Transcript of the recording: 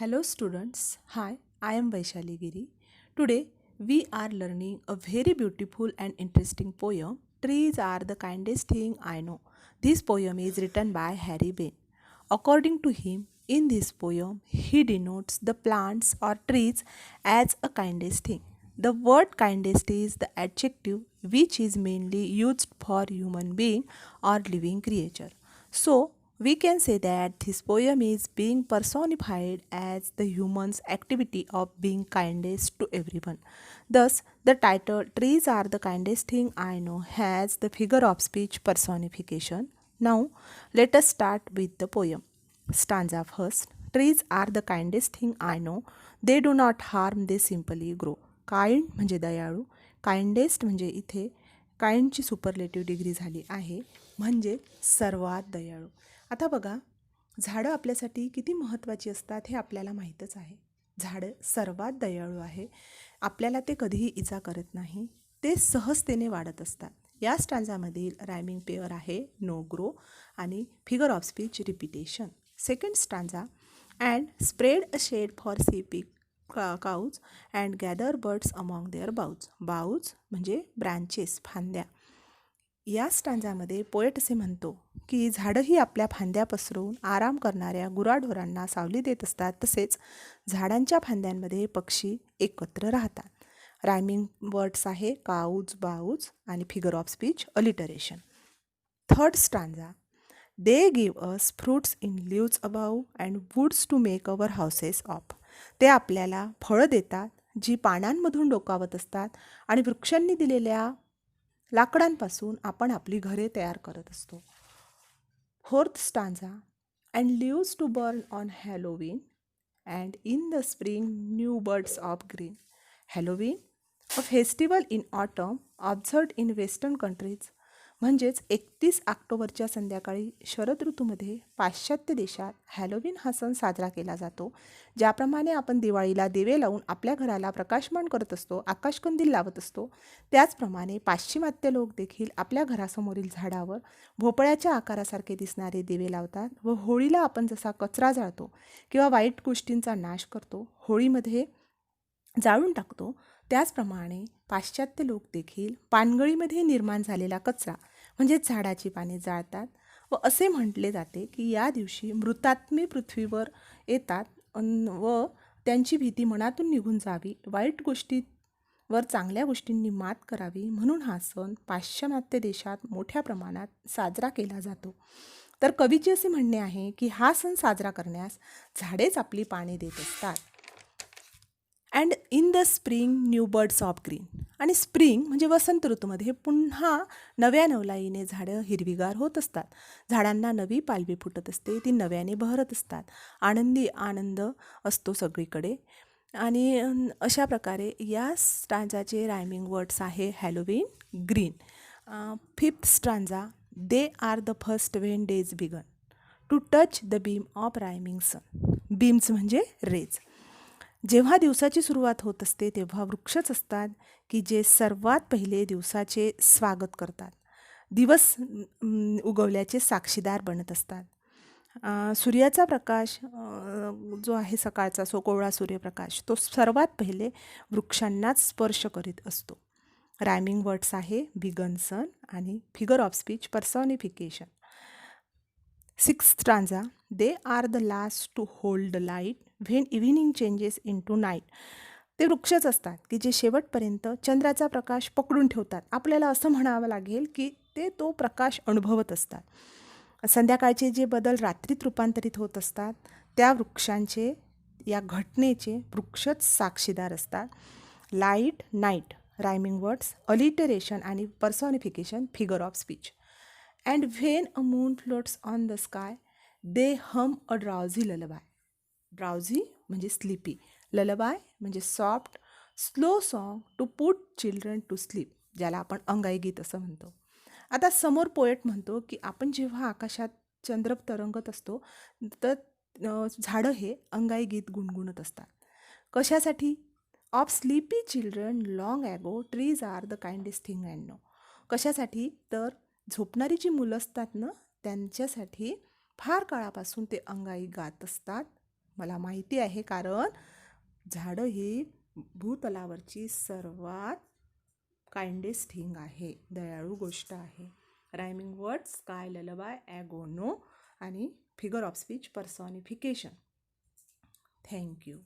Hello students, hi, I am Vaishali Giri. Today we are learning a very beautiful and interesting poem. Trees are the kindest thing I know. This poem is written by Harry Bain. According to him, in this poem, he denotes the plants or trees as a kindest thing. The word kindest is the adjective which is mainly used for human being or living creature. So, we can say that this poem is being personified as the human's activity of being kindest to everyone. Thus, the title Trees Are the Kindest Thing I Know has the figure of speech personification. Now, let us start with the poem. Stanza first. Trees are the kindest thing I know. They do not harm, they simply grow. Kind म्हणजे दयाळू, kindest म्हणजे इथे काइंडची superlative degree झाली आहे, म्हणजे सर्वात दयाळू. आता बघा, झाडं आपल्यासाठी किती महत्त्वाची असतात हे आपल्याला माहीतच आहे. झाडं सर्वात दयाळू आहे. आपल्याला ते कधीही इजा करत नाही. ते सहजतेने वाढत असतात. या स्टांजामधील रायमिंग पेअर आहे नो ग्रो आणि figure of speech repetition. Second stanza and spread a shade for sea cows and gather birds among their boughs. Boughs म्हणजे ब्रँचेस, फांद्या. या स्टांजामध्ये पोएट असे म्हणतो की झाडंही आपल्या फांद्या पसरवून आराम करणाऱ्या गुराढोरांना सावली देत असतात, तसेच झाडांच्या फांद्यांमध्ये पक्षी एकत्र राहतात. रायमिंग वर्ड्स आहे काऊज, बाऊज आणि figure of speech alliteration. Third stanza they give us fruits in leaves above and woods to make our houses of. ते आपल्याला फळं देतात जी पानांमधून डोकावत असतात आणि वृक्षांनी दिलेल्या लाकडांपासून आपण आपली घरे तयार करत असतो. Fourth stanza and leaves to burn on Halloween and in the spring new birds of green. Halloween a festival in autumn observed in western countries. म्हणजेच 31 ऑक्टोबरच्या संध्याकाळी शरद ऋतूमध्ये पाश्चात्य देशात हॅलोवीन हा सण साजरा केला जातो. ज्याप्रमाणे आपण दिवाळीला दिवे लावून आपल्या घराला प्रकाशमान करत असतो, आकाशकंदील लावत असतो, त्याचप्रमाणे पाश्चिमात्य लोक देखील आपल्या घरासमोरील झाडावर भोपळ्याच्या आकारासारखे दिसणारे दिवे लावतात व होळीला आपण जसा कचरा जाळतो किंवा वाईट गोष्टींचा नाश करतो, होळीमध्ये जाळून टाकतो, त्याचप्रमाणे पाश्चात्य लोक देखील पानगळीमध्ये निर्माण झालेला कचरा म्हणजेच झाडाची पाने जाळतात व असे म्हटले जाते की या दिवशी मृतात्मे पृथ्वीवर येतात व त्यांची भीती मनातून निघून जावी, वाईट गोष्टीवर चांगल्या गोष्टींनी मात करावी, म्हणून हा सण पाश्चिमात्य देशात मोठ्या प्रमाणात साजरा केला जातो. तर कवीचे असे म्हणणे आहे की हा सण साजरा करण्यास झाडेच आपली पाने देत असतात. And in the spring new birds of green. आणि स्प्रिंग म्हणजे वसंत ऋतूमध्ये पुन्हा नव्या नवलाईने झाडं हिरवीगार होत असतात. झाडांना नवी पालवी फुटत असते, ती नव्याने बहरत असतात. आनंदी आनंद असतो सगळीकडे. आणि अशा प्रकारे या स्टांजाचे रायमिंग वर्ड्स आहे Halloween, green. Fifth stanza they are the first when days begin to touch the beam of rhyming sun. Beams म्हणजे रेज. जेव्हा दिवसाची सुरुवात होत असते तेव्हा वृक्षच असतात की जे सर्वात पहिले दिवसाचे स्वागत करतात, दिवस उगवल्याचे साक्षीदार बनत असतात. सूर्याचा प्रकाश जो आहे सकाळचा कोवळा सूर्यप्रकाश, तो सर्वात पहिले वृक्षांनाच स्पर्श करीत असतो. रायमिंग वर्ड्स आहे बिगन सन आणि figure of speech personification. Sixth stanza they are the last to hold the light when evening changes into night. ते वृक्षच असतात की जे शेवटपर्यंत चंद्राचा प्रकाश पकडून ठेवतात. आपल्याला असं म्हणावं लागेल की ते तो प्रकाश अनुभवत असतात. संध्याकाळचे जे बदल रात्रीत रूपांतरित होत असतात त्या वृक्षांचे, या घटनेचे वृक्षच साक्षीदार असतात. Light, night, rhyming words, alliteration आणि personification, figure of speech. And when a moon floats on the sky they hum a drowsy lullaby. Drowsy म्हणजे स्लीपी, ललबाय म्हणजे soft slow song to put children to sleep, ज्याला आपण अंगाई गीत असं म्हणतो. आता समोर पोएट म्हणतो की आपण जेव्हा आकाशात चंद्र तरंगत असतो तर झाडं हे अंगाई गीत गुणगुणत असतात. कशासाठी? Of sleepy children long ago trees are the kindest thing and know. कशासाठी? तर झोपणारी जी मुलं असतात ना, त्यांच्यासाठी फार काळापासून ते अंगाई गात असतात, मला माहिती आहे, कारण झाडं ही भूतलावरची सर्वात काइंडेस्ट थिंग आहे, दयाळू गोष्ट आहे. रायमिंग वर्ड्स स्काय, ललबाय, ॲगोनो आणि फिगर ऑफ स्पीच पर्सॉनिफिकेशन. थँक्यू.